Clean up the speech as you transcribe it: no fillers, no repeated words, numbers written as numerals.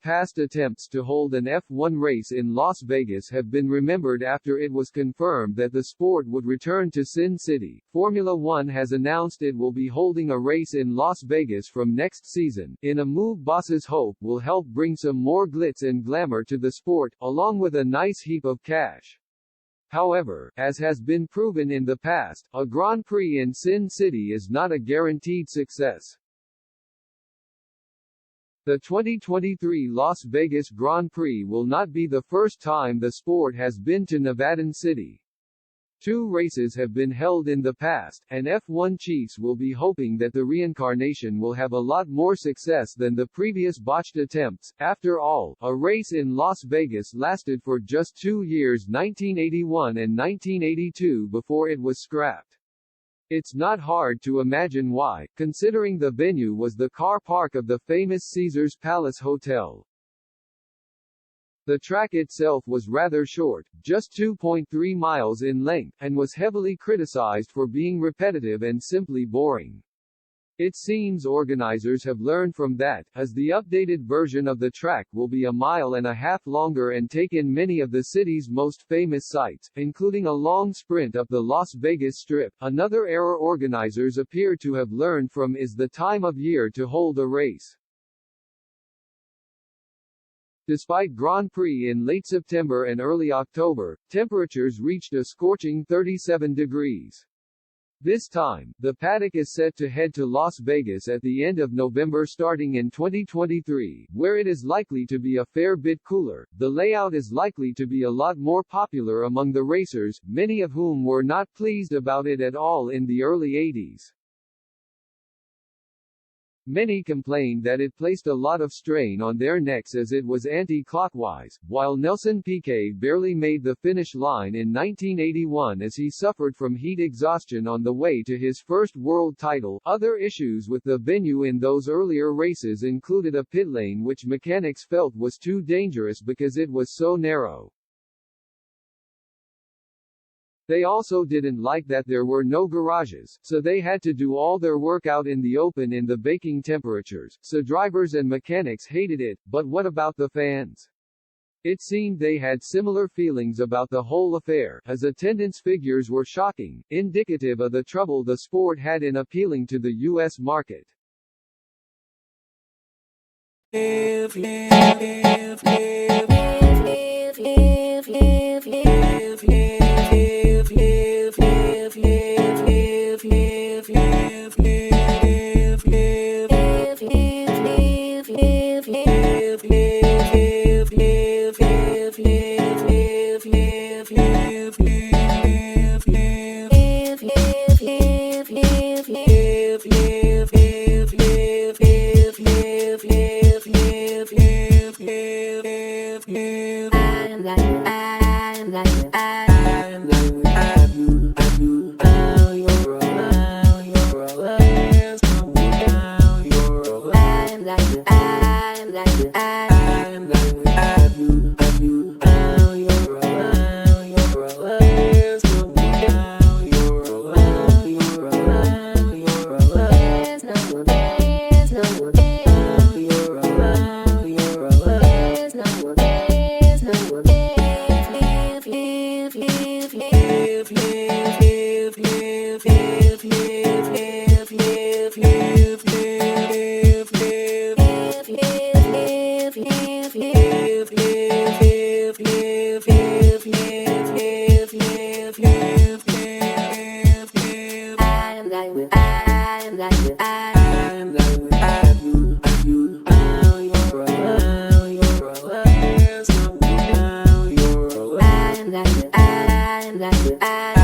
past attempts to hold an F1 race in Las Vegas have been remembered after it was confirmed that the sport would return to Sin City. Formula One has announced it will be holding a race in Las Vegas from next season, in a move bosses hope will help bring some more glitz and glamour to the sport, along with a nice heap of cash. However, as has been proven in the past, a Grand Prix in Sin City is not a guaranteed success. The 2023 Las Vegas Grand Prix will not be the first time the sport has been to Nevadan City. 2 races have been held in the past, and F1 chiefs will be hoping that the reincarnation will have a lot more success than the previous botched attempts. After all, a race in Las Vegas lasted for just 2 years, 1981 and 1982, before it was scrapped. It's not hard to imagine why, considering the venue was the car park of the famous Caesars Palace Hotel. The track itself was rather short, just 2.3 miles in length, and was heavily criticized for being repetitive and simply boring. It seems organizers have learned from that, as the updated version of the track will be 1.5 miles longer and take in many of the city's most famous sights, including a long sprint up the Las Vegas Strip. Another error organizers appear to have learned from is the time of year to hold a race. Despite Grand Prix in late September and early October, temperatures reached a scorching 37 degrees. This time, the paddock is set to head to Las Vegas at the end of November starting in 2023, where it is likely to be a fair bit cooler. The layout is likely to be a lot more popular among the racers, many of whom were not pleased about it at all in the early 80s. Many complained that it placed a lot of strain on their necks as it was anti-clockwise, while Nelson Piquet barely made the finish line in 1981 as he suffered from heat exhaustion on the way to his first world title. Other issues with the venue in those earlier races included a pit lane which mechanics felt was too dangerous because it was so narrow. They also didn't like that there were no garages, so they had to do all their work out in the open in the baking temperatures, so drivers and mechanics hated it. But what about the fans? It seemed they had similar feelings about the whole affair, as attendance figures were shocking, indicative of the trouble the sport had in appealing to the U.S. market. I